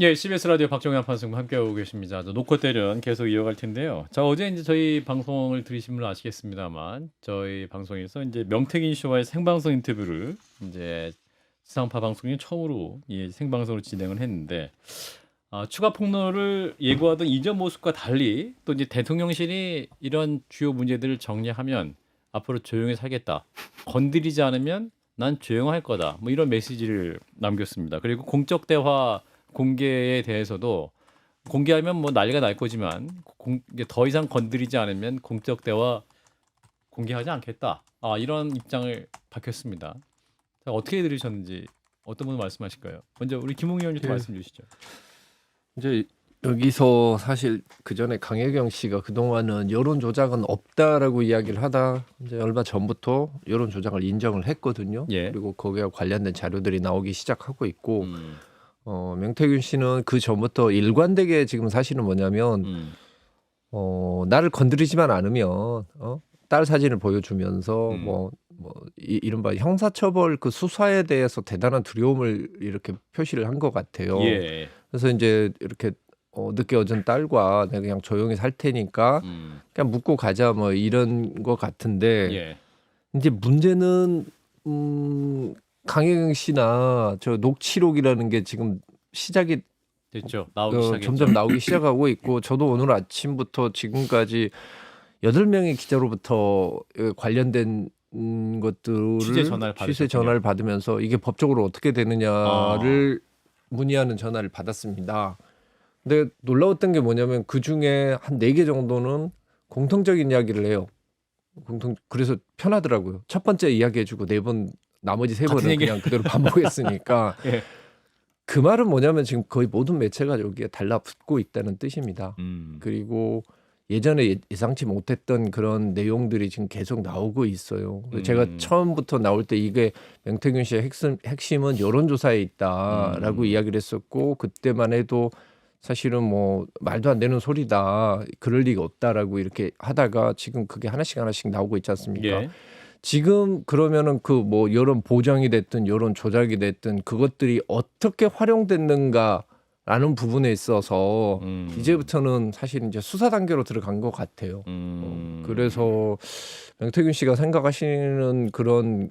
예, CBS 라디오 박정현 판승 함께하고 계십니다. 놓고 때는 계속 이어갈 텐데요. 자, 어제 이제 저희 방송을 들으신 분은 아시겠습니다만, 저희 방송에서 이제 명태균 씨와의 생방송 인터뷰를 이제 지상파 방송이 처음으로 생방송으로 진행을 했는데, 추가 폭로를 예고하던 이전 모습과 달리 또 이제 대통령실이 이런 주요 문제들을 정리하면 앞으로 조용히 살겠다. 건드리지 않으면 난 조용할 거다. 뭐 이런 메시지를 남겼습니다. 그리고 공적 대화 공개에 대해서도 공개하면 뭐 난리가 날 거지만 이게 더 이상 건드리지 않으면 공적 대화 공개하지 않겠다. 이런 입장을 밝혔습니다. 자, 어떻게 들으셨는지 어떤 분 말씀하실까요? 먼저 우리 김웅 의원님부터 예. 말씀 주시죠. 이제 여기서 사실 그 전에 강혜경 씨가 그동안은 여론 조작은 없다라고 이야기를 하다 이제 얼마 전부터 여론 조작을 인정을 했거든요. 예. 그리고 거기와 관련된 자료들이 나오기 시작하고 있고 음, 명태균 씨는 그 전부터 일관되게 지금 사실은 뭐냐면 음, 나를 건드리지만 않으면 딸 사진을 보여주면서 음. 이른바 형사처벌 그 수사에 대해서 대단한 두려움을 이렇게 표시를 한 것 같아요. 예. 그래서 이제 이렇게 늦게 얻은 딸과 내가 그냥 조용히 살 테니까 그냥 묻고 가자 뭐 이런 것 같은데 예. 이제 문제는 강혜경 씨나 저 녹취록이라는 게 지금 시작이 됐죠. 나오기 시작했죠. 점점 나오기 시작하고 있고 저도 오늘 아침부터 지금까지 8명의 기자로부터 관련된 것들을 취재 전화를 취재 받으셨군요. 전화를 받으면서 이게 법적으로 어떻게 되느냐를 문의하는 전화를 받았습니다. 근데 놀라웠던 게 뭐냐면 그중에 한 4개 정도는 공통적인 이야기를 해요. 그래서 편하더라고요. 첫 번째 이야기해주고 4번 나머지 3번은 그냥 그대로 반복했으니까 예. 그 말은 뭐냐면 지금 거의 모든 매체가 여기에 달라붙고 있다는 뜻입니다. 그리고 예전에 예상치 못했던 그런 내용들이 지금 계속 나오고 있어요. 제가 처음부터 나올 때 이게 명태균 씨의 핵심은 여론조사에 있다라고 이야기를 했었고 그때만 해도 사실은 뭐 말도 안 되는 소리다. 그럴 리가 없다라고 이렇게 하다가 지금 그게 하나씩 나오고 있지 않습니까? 예. 지금 그러면은 그 뭐 여론 보장이 됐든 여론 조작이 됐든 그것들이 어떻게 활용됐는가라는 부분에 있어서 이제부터는 사실 이제 수사 단계로 들어간 것 같아요. 그래서 명태균 씨가 생각하시는 그런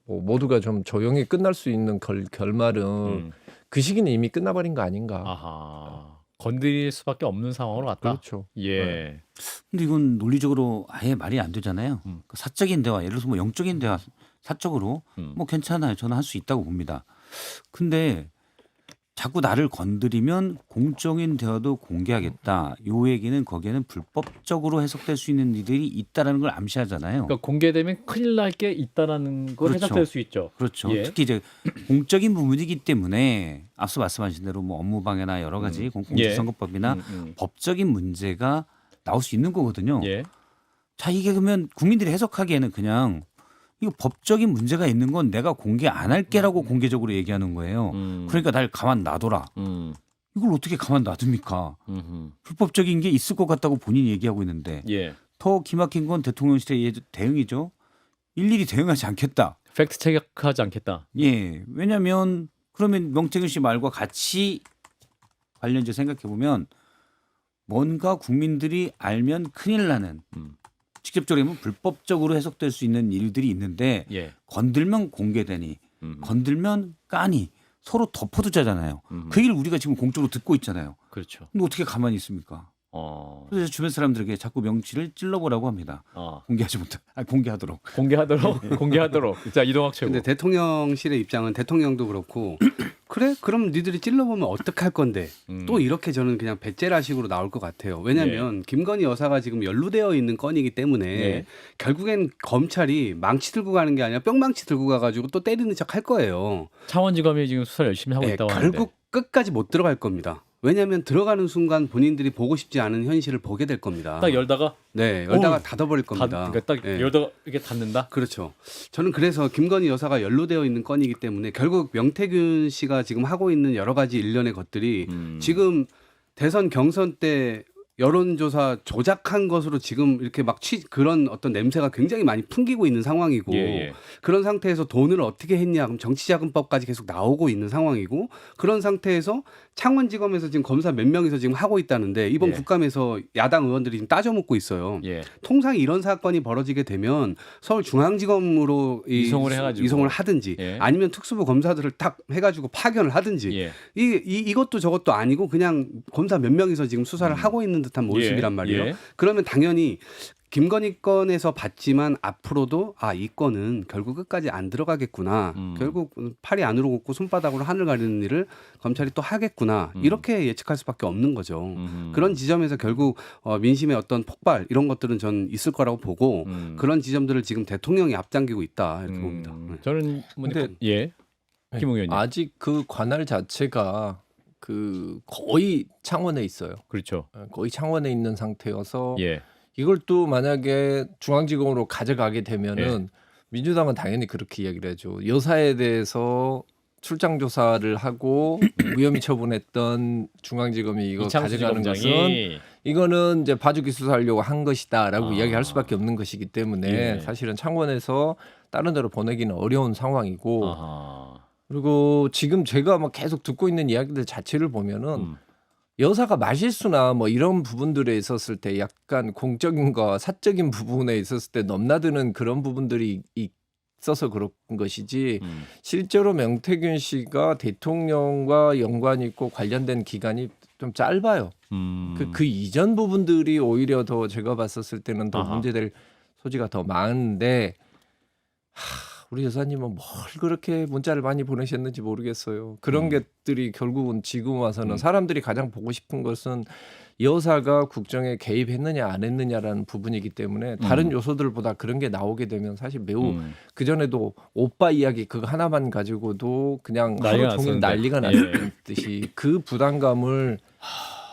뭐 모두가 좀 조용히 끝날 수 있는 결말은 그 시기는 이미 끝나버린 거 아닌가. 아하. 건드릴 수밖에 없는 상황으로 갔다. 그렇죠. 예. 네. 근데 이건 논리적으로 아예 말이 안 되잖아요. 그 사적인 대화, 예를 들어서 뭐 영적인 대화, 사적으로 뭐 괜찮아요. 저는 할 수 있다고 봅니다. 근데 자꾸 나를 건드리면 공적인 대화도 공개하겠다. 요 얘기는 거기에는 불법적으로 해석될 수 있는 일들이 있다라는 걸 암시하잖아요. 그러니까 공개되면 큰일 날 게 있다라는 걸 그렇죠. 해석될 수 있죠. 그렇죠. 예. 특히 이제 공적인 부분이기 때문에 앞서 말씀하신 대로 뭐 업무방해나 여러 가지 공직선거법이나 법적인 문제가 나올 수 있는 거거든요. 예. 자, 이게 그러면 국민들이 해석하기에는 그냥 이거 법적인 문제가 있는 건 내가 공개 안 할게라고 공개적으로 얘기하는 거예요. 그러니까 날 가만 놔둬라. 이걸 어떻게 가만 놔둡니까? 불법적인 게 있을 것 같다고 본인이 얘기하고 있는데 예. 더 기막힌 건 대통령실의 대응이죠. 일일이 대응하지 않겠다. 팩트 체크하지 않겠다. 예, 왜냐하면 그러면 명태균 씨 말과 같이 관련해서 생각해 보면 뭔가 국민들이 알면 큰일 나는 직접적으로 하면 불법적으로 해석될 수 있는 일들이 있는데 예. 건들면 공개되니 건들면 까니 서로 덮어두자잖아요. 그 얘기를 우리가 지금 공적으로 듣고 있잖아요. 그렇죠. 근데 어떻게 가만히 있습니까? 그래서 주변 사람들에게 자꾸 명치를 찔러보라고 합니다. 공개하지 못해. 공개하도록. 공개하도록. 자, 이동학 최고. 근데 대통령실의 입장은 대통령도 그렇고 그래? 그럼 니들이 찔러보면 어떡할 건데 또 이렇게 저는 그냥 배째라식으로 나올 것 같아요. 왜냐하면 김건희 여사가 지금 연루되어 있는 건이기 때문에 결국엔 검찰이 망치 들고 가는 게 아니라 뿅망치 들고 가가지고 또 때리는 척 할 거예요. 창원지검이 지금 수사를 열심히 하고 있다고 하는데. 결국 끝까지 못 들어갈 겁니다. 왜냐하면 들어가는 순간 본인들이 보고 싶지 않은 현실을 보게 될 겁니다. 딱 열다가 열다가 닫아버릴 겁니다. 그러니까 딱 열다가 이렇게 닫는다. 그렇죠. 저는 그래서 김건희 여사가 연루되어 있는 건이기 때문에 결국 명태균 씨가 지금 하고 있는 여러 가지 일련의 것들이 지금 대선 경선 때 여론조사 조작한 것으로 지금 이렇게 막 그런 어떤 냄새가 굉장히 많이 풍기고 있는 상황이고 그런 상태에서 돈을 어떻게 했냐 그럼 정치자금법까지 계속 나오고 있는 상황이고 그런 상태에서 창원지검에서 지금 검사 몇 명이서 지금 하고 있다는데 이번 예. 국감에서 야당 의원들이 지금 따져묻고 있어요. 예. 통상 이런 사건이 벌어지게 되면 서울중앙지검으로 이송을 해가지고. 이송을 하든지 예. 아니면 특수부 검사들을 딱 해가지고 파견을 하든지 예. 이것도 저것도 아니고 그냥 검사 몇 명이서 지금 수사를 하고 있는 듯한 모습이란 말이에요. 예. 그러면 당연히 김건희 건에서 봤지만 앞으로도 이 건은 결국 끝까지 안 들어가겠구나. 결국 팔이 안으로 굽고 손바닥으로 하늘 가리는 일을 검찰이 또 하겠구나. 이렇게 예측할 수밖에 없는 거죠. 그런 지점에서 결국 민심의 어떤 폭발 이런 것들은 전 있을 거라고 보고 그런 지점들을 지금 대통령이 앞당기고 있다 이렇게 봅니다. 네. 저는 근데 예. 김웅 의원님. 아직 그 관할 자체가 그 거의 창원에 있어요. 그렇죠. 거의 창원에 있는 상태여서 예. 이걸 또 만약에 중앙지검으로 가져가게 되면은 민주당은 당연히 그렇게 이야기를 하죠. 여사에 대해서 출장 조사를 하고 무혐의 처분했던 중앙지검이 이거 이창수 가져가는 것은 지검장이 이거는 이제 봐주기 수사하려고 한 것이다라고 이야기할 수밖에 없는 것이기 때문에 예. 사실은 창원에서 다른 데로 보내기는 어려운 상황이고 아하. 그리고 지금 제가 막 계속 듣고 있는 이야기들 자체를 보면은 여사가 말실수나 뭐 이런 부분들에 있었을 때 약간 공적인 거 사적인 부분에 있었을 때 넘나드는 그런 부분들이 있어서 그런 것이지 실제로 명태균 씨가 대통령과 연관이 있고 관련된 기간이 좀 짧아요. 그 이전 부분들이 오히려 더 제가 봤었을 때는 더 아하. 문제될 소지가 더 많은데 우리 여사님은 뭘 그렇게 문자를 많이 보내셨는지 모르겠어요. 그런 것들이 결국은 지금 와서는 사람들이 가장 보고 싶은 것은 여사가 국정에 개입했느냐 안 했느냐라는 부분이기 때문에 다른 요소들보다 그런 게 나오게 되면 사실 매우 그전에도 오빠 이야기 그거 하나만 가지고도 그냥 하루 종일 난리가 났듯이 그 부담감을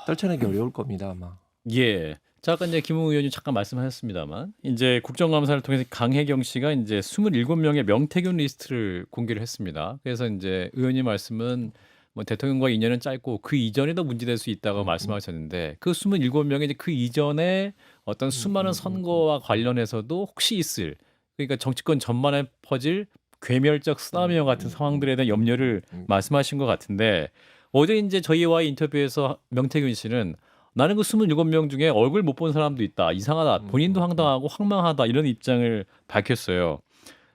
떨쳐내기 어려울 겁니다 아마. 예. 자, 아까 이제 김웅 의원님 잠깐 말씀하셨습니다만 이제 국정감사를 통해서 강혜경 씨가 이제 27명의 명태균 리스트를 공개를 했습니다. 그래서 이제 의원님 말씀은 뭐 대통령과 인연은 짧고 그 이전에도 문제될 수 있다고 말씀하셨는데 그 27명의 이제 그 이전에 어떤 수많은 선거와 관련해서도 혹시 있을 그러니까 정치권 전반에 퍼질 괴멸적 쓰나미와 같은 상황들에 대한 염려를 말씀하신 것 같은데 어제 이제 저희와의 인터뷰에서 명태균 씨는 나는 그 27명 중에 얼굴 못 본 사람도 있다. 이상하다. 본인도 황당하고 황망하다. 이런 입장을 밝혔어요.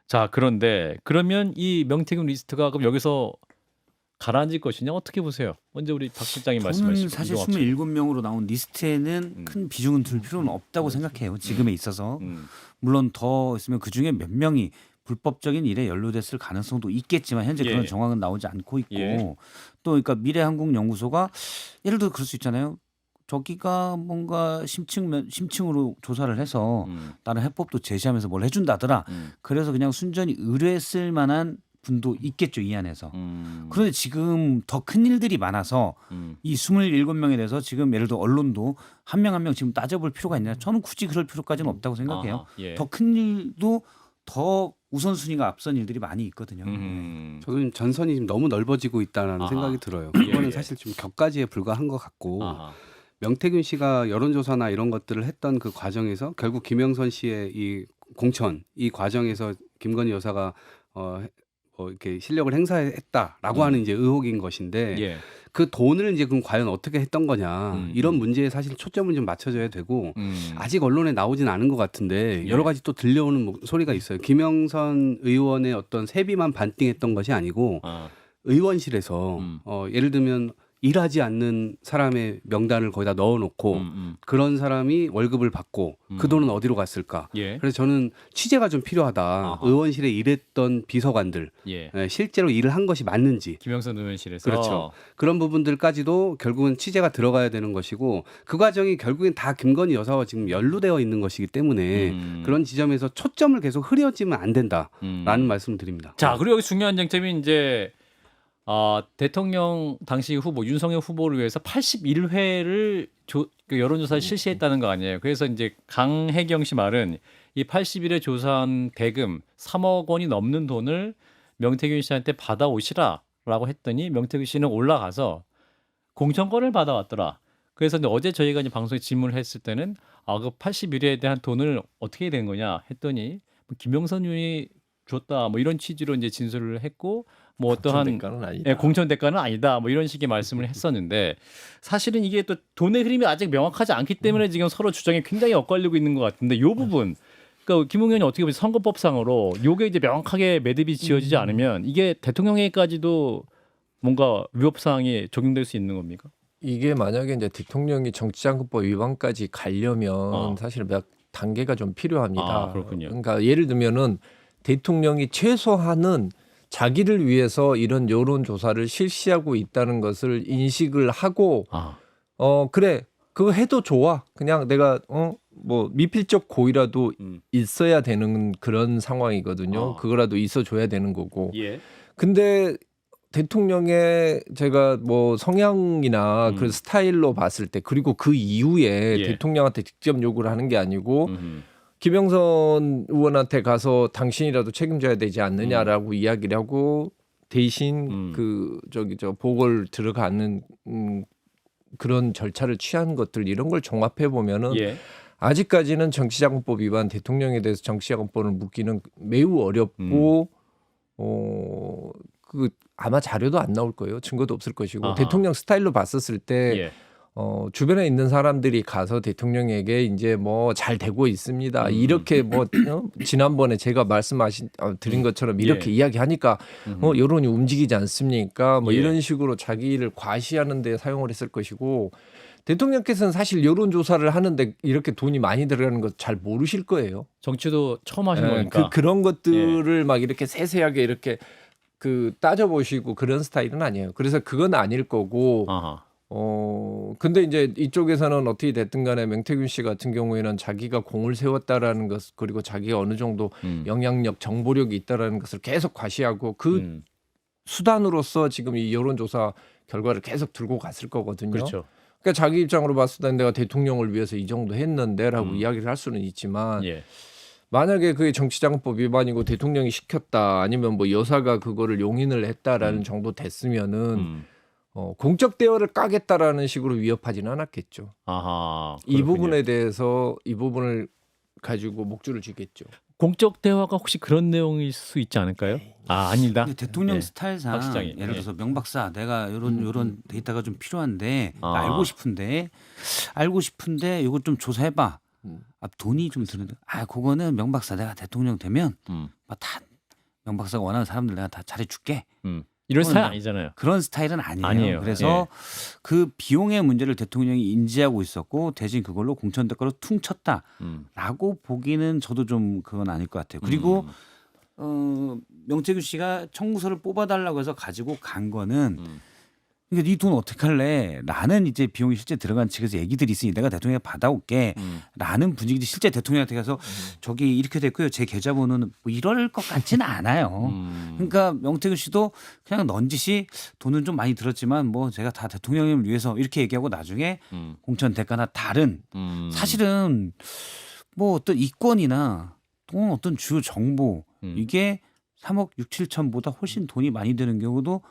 자, 그런데 그러면 이 명태균 리스트가 그럼 여기서 가라앉을 것이냐? 어떻게 보세요? 먼저 우리 박 실장이 말씀하시죠. 저는 사실 27명으로 나온 리스트에는 큰 비중은 둘 필요는 없다고 생각해요. 지금에 있어서. 물론 더 있으면 그중에 몇 명이 불법적인 일에 연루됐을 가능성도 있겠지만 현재 그런 정황은 나오지 않고 있고 또 그러니까 미래한국연구소가 예를 들어 그럴 수 있잖아요. 저기가 뭔가 심층으로 조사를 해서 다른 해법도 제시하면서 뭘 해준다더라. 그래서 그냥 순전히 의뢰했을 만한 분도 있겠죠 이 안에서. 그런데 지금 더 큰 일들이 많아서 이 27명에 대해서 지금 예를 들어 언론도 한 명 한 명 지금 따져볼 필요가 있냐. 저는 굳이 그럴 필요까지는 없다고 생각해요. 더 큰 일도 더 우선순위가 앞선 일들이 많이 있거든요. 저는 전선이 지금 너무 넓어지고 있다는 생각이 들어요. 이거는 사실 좀 격가지에 불과한 것 같고 명태균 씨가 여론조사나 이런 것들을 했던 그 과정에서 결국 김영선 씨의 이 공천 이 과정에서 김건희 여사가 이렇게 실력을 행사했다라고 하는 이제 의혹인 것인데 그 돈을 이제 그럼 과연 어떻게 했던 거냐 이런 문제에 사실 초점을 좀 맞춰줘야 되고 아직 언론에 나오진 않은 것 같은데 여러 가지 또 들려오는 소리가 있어요. 김영선 의원의 어떤 세비만 반띵했던 것이 아니고 의원실에서 예를 들면 일하지 않는 사람의 명단을 거기다 넣어놓고 그런 사람이 월급을 받고 그 돈은 어디로 갔을까? 그래서 저는 취재가 좀 필요하다. 의원실에 일했던 비서관들 실제로 일을 한 것이 맞는지 김영선 의원실에서 그렇죠. 그런 부분들까지도 결국은 취재가 들어가야 되는 것이고 그 과정이 결국엔 다 김건희 여사와 지금 연루되어 있는 것이기 때문에 그런 지점에서 초점을 계속 흐려지면 안 된다라는 말씀을 드립니다. 자, 그리고 여기 중요한 쟁점이 이제 대통령 당시 후보 윤석열 후보를 위해서 81회를 여론조사를 실시했다는 거 아니에요. 그래서 이제 강혜경 씨 말은 이 81회 조사한 대금 3억 원이 넘는 돈을 명태균 씨한테 받아오시라라고 했더니 명태균 씨는 올라가서 공천권을 받아왔더라. 그래서 이제 어제 저희가 이제 방송에 질문을 했을 때는 그 81회에 대한 돈을 어떻게 된 거냐 했더니 김영선 의원이 줬다 뭐 이런 취지로 이제 진술을 했고 뭐 어떠한 대가는 아니다. 공천 대가는 아니다. 뭐 이런 식의 말씀을 했었는데 사실은 이게 또 돈의 흐름이 아직 명확하지 않기 때문에 지금 서로 주장이 굉장히 엇갈리고 있는 것 같은데 이 부분 그러니까 김웅 의원이 어떻게 보면 선거법상으로 요게 이제 명확하게 매듭이 지어지지 않으면 이게 대통령에까지도 뭔가 위법 사항이 적용될 수 있는 겁니까? 이게 만약에 이제 대통령이 정치자금법 위반까지 가려면 사실 몇 단계가 좀 필요합니다. 아, 그렇군요. 그러니까 예를 들면은 대통령이 최소한은 자기를 위해서 이런 여론 조사를 실시하고 있다는 것을 인식을 하고 그래 그거 해도 좋아. 그냥 내가 뭐 미필적 고의라도 있어야 되는 그런 상황이거든요. 그거라도 있어줘야 되는 거고. 예. 근데 대통령의 제가 뭐 성향이나 그 스타일로 봤을 때 그리고 그 이후에 예. 대통령한테 직접 요구를 하는 게 아니고 김영선 의원한테 가서 당신이라도 책임져야 되지 않느냐라고 이야기를 하고 대신 그 저 보궐 들어가는 그런 절차를 취한 것들 이런 걸 종합해 보면은 예. 아직까지는 정치자금법 위반 대통령에 대해서 정치자금법을 묻기는 매우 어렵고 그 아마 자료도 안 나올 거예요. 증거도 없을 것이고 아하. 대통령 스타일로 봤었을 때 예. 주변에 있는 사람들이 가서 대통령에게 이제 뭐 잘 되고 있습니다. 이렇게 뭐 지난번에 제가 드린 것처럼 이렇게 예. 이야기하니까 여론이 움직이지 않습니까? 뭐 예. 이런 식으로 자기를 과시하는 데 사용을 했을 것이고 대통령께서는 사실 여론조사를 하는데 이렇게 돈이 많이 들어가는 것 잘 모르실 거예요. 정치도 처음 하신 예, 거니까. 그런 것들을 막 이렇게 세세하게 이렇게 그 따져보시고 그런 스타일은 아니에요. 그래서 그건 아닐 거고 아하. 근데 이제 이쪽에서는 어떻게 됐든 간에 명태균 씨 같은 경우에는 자기가 공을 세웠다라는 것 그리고 자기가 어느 정도 영향력, 정보력이 있다라는 것을 계속 과시하고 그 수단으로서 지금 이 여론조사 결과를 계속 들고 갔을 거거든요. 그렇죠. 그러니까 자기 입장으로 봤을 때 내가 대통령을 위해서 이 정도 했는데라고 이야기를 할 수는 있지만 예. 만약에 그게 정치자금법 위반이고 대통령이 시켰다 아니면 뭐 여사가 그거를 용인을 했다라는 정도 됐으면은 공적 대화를 까겠다라는 식으로 위협하지는 않았겠죠. 아하. 이 그렇군요. 부분에 대해서 이 부분을 가지고 목줄을 쥐겠죠. 공적 대화가 혹시 그런 내용일 수 있지 않을까요? 아, 아니다. 근데 대통령 예. 스타일상 박 시장이. 예를 예. 들어서 명 박사 내가 요런 데이터가 좀 필요한데 아. 알고 싶은데 이거 좀 조사해봐. 돈이 좀 드는데 그거는 명 박사 내가 대통령 되면 다 명 박사가 원하는 사람들 내가 다 잘해줄게. 이런 스타일 뭐 아니잖아요. 그런 스타일은 아니에요. 아니에요. 그래서 그 비용의 문제를 대통령이 인지하고 있었고 대신 그걸로 공천 대가로 퉁쳤다라고 보기는 저도 좀 그건 아닐 것 같아요. 그리고 명태균 씨가 청구서를 뽑아달라고 해서 가지고 간 거는 그러니까 네 돈 어떻게 할래? 라는 이제 비용이 실제 들어간 측에서 얘기들이 있으니 내가 대통령에 받아올게. 라는 분위기도 실제 대통령한테 가서 저기 이렇게 됐고요. 제 계좌번호는 뭐 이럴 것 같지는 않아요. 그러니까 명태균 씨도 그냥 넌지시 돈은 좀 많이 들었지만 뭐 제가 다 대통령을 위해서 이렇게 얘기하고 나중에 공천 대가나 다른 사실은 뭐 어떤 이권이나 또는 어떤 주요 정보 이게 3억 6, 7천보다 훨씬 돈이 많이 드는 경우도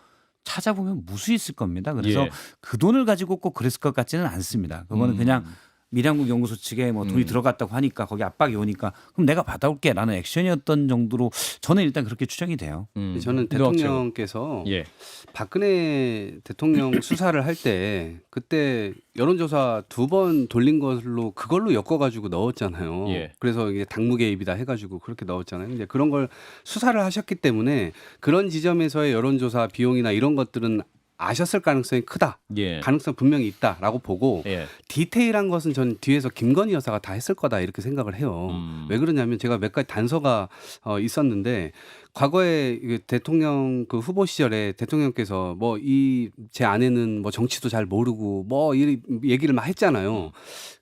찾아보면 무수 있을 겁니다. 그래서 예. 그 돈을 가지고 꼭 그랬을 것 같지는 않습니다. 그거는 그냥 밀양국 연구소 측에 뭐 돈이 들어갔다고 하니까 거기 압박이 오니까 그럼 내가 받아올게라는 액션이었던 정도로 저는 일단 그렇게 추정이 돼요. 저는 대통령께서 예. 박근혜 대통령 수사를 할 때 그때 여론조사 2번 돌린 걸로 그걸로 엮어가지고 넣었잖아요. 예. 그래서 이게 당무 개입이다 해가지고 그렇게 넣었잖아요. 근데 그런 걸 수사를 하셨기 때문에 그런 지점에서의 여론조사 비용이나 이런 것들은 아셨을 가능성이 크다. 예. 가능성 분명히 있다라고 보고 예. 디테일한 것은 전 뒤에서 김건희 여사가 다 했을 거다 이렇게 생각을 해요. 왜 그러냐면 제가 몇 가지 단서가 있었는데 과거에 대통령 그 후보 시절에 대통령께서 뭐 제 아내는 뭐 정치도 잘 모르고 뭐 이 얘기를 막 했잖아요.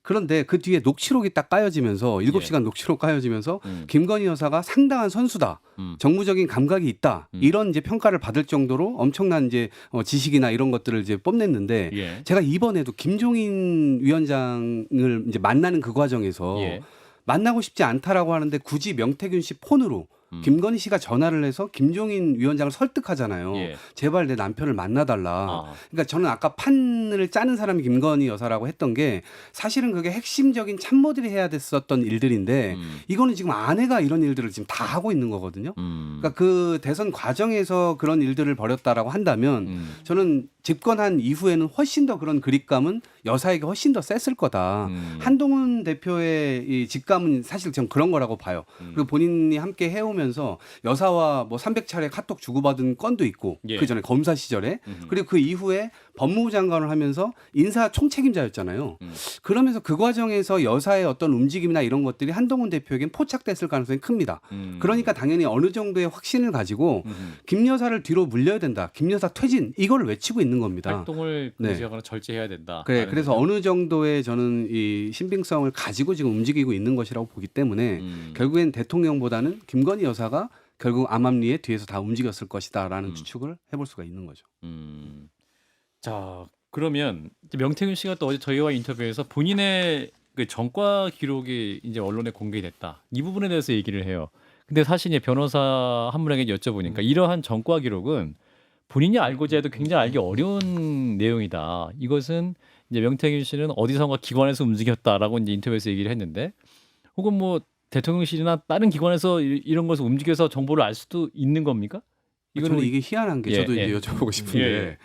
그런데 그 뒤에 녹취록이 딱 까여지면서 7시간 녹취록 까여지면서 김건희 여사가 상당한 선수다. 정무적인 감각이 있다. 이런 이제 평가를 받을 정도로 엄청난 이제 지식이나 이런 것들을 이제 뽐냈는데 예. 제가 이번에도 김종인 위원장을 이제 만나는 그 과정에서 예. 만나고 싶지 않다라고 하는데 굳이 명태균 씨 폰으로 김건희 씨가 전화를 해서 김종인 위원장을 설득하잖아요. 예. 제발 내 남편을 만나달라. 그러니까 저는 아까 판을 짜는 사람이 김건희 여사라고 했던 게 사실은 그게 핵심적인 참모들이 해야 됐었던 일들인데 이거는 지금 아내가 이런 일들을 지금 다 하고 있는 거거든요. 그러니까 그 대선 과정에서 그런 일들을 벌였다라고 한다면 저는 집권한 이후에는 훨씬 더 그런 그립감은 여사에게 훨씬 더 셌을 거다. 한동훈 대표의 이 직감은 사실 전 그런 거라고 봐요. 그리고 본인이 함께 해오면서 여사와 뭐 300차례 카톡 주고받은 건도 있고 예. 그 전에 검사 시절에 그리고 그 이후에 법무부 장관을 하면서 인사 총책임자였잖아요. 그러면서 그 과정에서 여사의 어떤 움직임이나 이런 것들이 한동훈 대표에겐 포착됐을 가능성이 큽니다. 그러니까 당연히 어느 정도의 확신을 가지고 김 여사를 뒤로 물려야 된다. 김 여사 퇴진 이걸 외치고 있는 겁니다. 활동을 네. 금지하거나 절제해야 된다. 그래, 그래서 어느 정도의 저는 이 신빙성을 가지고 지금 움직이고 있는 것이라고 보기 때문에 결국엔 대통령보다는 김건희 여사가 결국 암암리에 뒤에서 다 움직였을 것이다라는 추측을 해볼 수가 있는 거죠. 자, 그러면 이제 명태균 씨가 또 어제 저희와 인터뷰에서 본인의 그 전과 기록이 이제 언론에 공개됐다. 이 부분에 대해서 얘기를 해요. 근데 사실 이제 변호사 한 분에게 여쭤보니까 이러한 전과 기록은 본인이 알고자 해도 굉장히 알기 어려운 내용이다. 이것은 이제 명태균 씨는 어디선가 기관에서 움직였다라고 이제 인터뷰에서 얘기를 했는데, 혹은 뭐 대통령실이나 다른 기관에서 이런 것을 움직여서 정보를 알 수도 있는 겁니까? 저는 이게 희한한 게 예, 저도 예. 이제 여쭤보고 싶은데 예.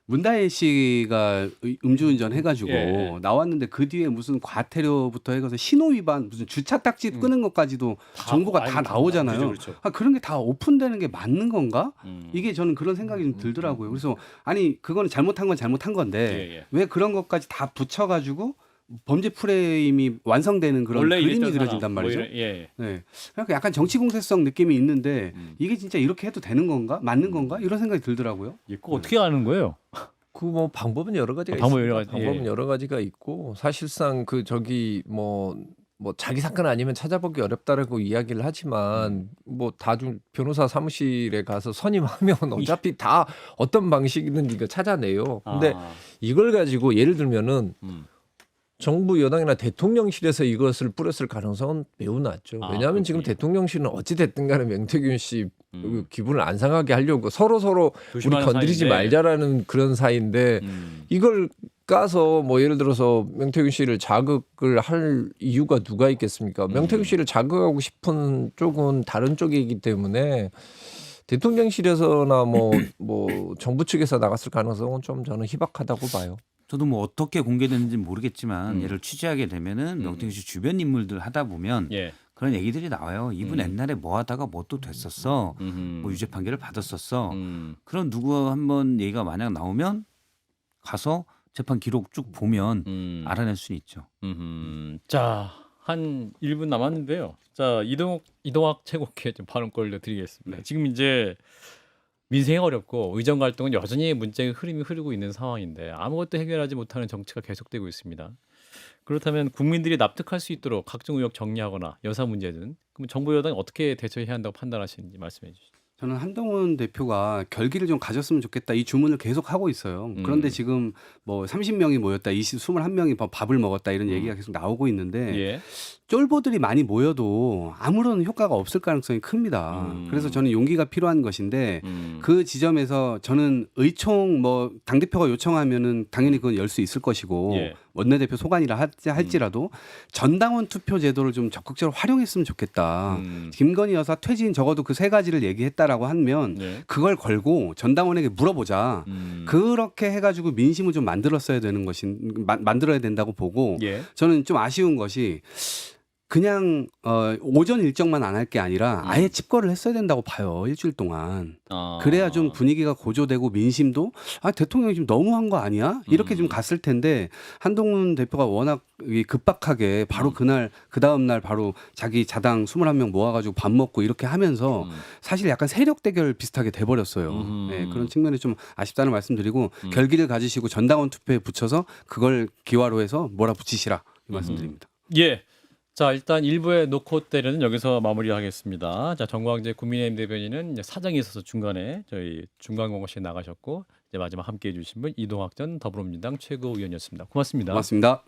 문다혜 씨가 음주운전 해가지고 예. 나왔는데 그 뒤에 무슨 과태료부터 해서 신호 위반 무슨 주차 딱지 끄는 것까지도 정보가 다 나오잖아요. 그렇죠. 그런 게 다 오픈되는 게 맞는 건가? 이게 저는 그런 생각이 좀 들더라고요. 그래서 아니 그건 잘못한 건 잘못한 건데 예. 왜 그런 것까지 다 붙여가지고 범죄 프레임이 완성되는 그런 원래 그림이 이랬던 그려진단 사람, 말이죠. 뭐 예. 네. 그러니까 약간 정치 공세성 느낌이 있는데 이게 진짜 이렇게 해도 되는 건가? 맞는 건가? 이런 생각이 들더라고요. 예, 그거 어떻게 아는 거예요? 그 뭐 방법은 여러 가지가 방법은 있습니다. 여러 가지, 방법은 예. 여러 가지가 있고 사실상 그 저기 뭐 자기 사건 아니면 찾아보기 어렵다라고 이야기를 하지만 뭐 다중 변호사 사무실에 가서 선임하면 어차피 다 어떤 방식이든 이거 찾아내요. 근데 이걸 가지고 예를 들면은 정부 여당이나 대통령실에서 이것을 뿌렸을 가능성은 매우 낮죠. 왜냐하면 지금 그렇군요. 대통령실은 어찌 됐든 간에 명태균 씨 기분을 안 상하게 하려고 서로 우리 조심하는 건드리지 사이인데. 말자라는 그런 사이인데 이걸 까서 뭐 예를 들어서 명태균 씨를 자극을 할 이유가 누가 있겠습니까? 명태균 씨를 자극하고 싶은 쪽은 다른 쪽이기 때문에 대통령실에서나 뭐 정부 측에서 나갔을 가능성은 좀 저는 희박하다고 봐요. 저도 뭐 어떻게 공개되는지 모르겠지만 얘를 취재하게 되면은 명태균 씨 주변 인물들 하다 보면 예. 그런 얘기들이 나와요. 이분 옛날에 뭐 하다가 뭐 또 됐었어. 뭐 유죄 판결을 받았었어. 그런 누구 한번 얘기가 만약 나오면 가서 재판 기록 쭉 보면 알아낼 수는 있죠. 자, 한 1분 남았는데요. 자, 이동학 최고께 좀 발언권을 드리겠습니다. 지금 이제 민생이 어렵고 의정 갈등은 여전히 문제의 흐름이 흐르고 있는 상황인데 아무것도 해결하지 못하는 정치가 계속되고 있습니다. 그렇다면 국민들이 납득할 수 있도록 각종 의혹 정리하거나 여사 문제는 그럼 정부 여당이 어떻게 대처해야 한다고 판단하시는지 말씀해 주시죠. 저는 한동훈 대표가 결기를 좀 가졌으면 좋겠다 이 주문을 계속 하고 있어요. 그런데 지금 뭐 30명이 모였다, 21명이 밥을 먹었다 이런 얘기가 계속 나오고 있는데 예. 쫄보들이 많이 모여도 아무런 효과가 없을 가능성이 큽니다. 그래서 저는 용기가 필요한 것인데 그 지점에서 저는 의총 뭐 당대표가 요청하면은 당연히 그건 열 수 있을 것이고 예. 원내대표 소관이라 할지라도 전당원 투표 제도를 좀 적극적으로 활용했으면 좋겠다. 김건희 여사 퇴진 적어도 그 세 가지를 얘기했다라고 하면 예. 그걸 걸고 전당원에게 물어보자. 그렇게 해가지고 민심을 좀 만들어야 된다고 보고 예. 저는 좀 아쉬운 것이 그냥 오전 일정만 안 할 게 아니라 아예 칩거를 했어야 된다고 봐요. 일주일 동안. 그래야 좀 분위기가 고조되고 민심도 대통령이 지금 너무한 거 아니야? 이렇게 좀 갔을 텐데 한동훈 대표가 워낙 급박하게 바로 그날 그 다음 날 바로 자기 자당 21명 모아가지고 밥 먹고 이렇게 하면서 사실 약간 세력 대결 비슷하게 돼버렸어요. 네, 그런 측면이 좀 아쉽다는 말씀드리고 결기를 가지시고 전당원 투표에 붙여서 그걸 기화로 해서 몰아붙이시라 이 말씀드립니다. 예. 자, 일단 1부의 노코 때리는 여기서 마무리하겠습니다. 자, 정광재 국민의힘 대변인은 이제 사정이 있어서 중간에 저희 중간고시에 나가셨고 이제 마지막 함께해 주신 분 이동학 전 더불어민주당 최고위원이었습니다. 고맙습니다. 고맙습니다.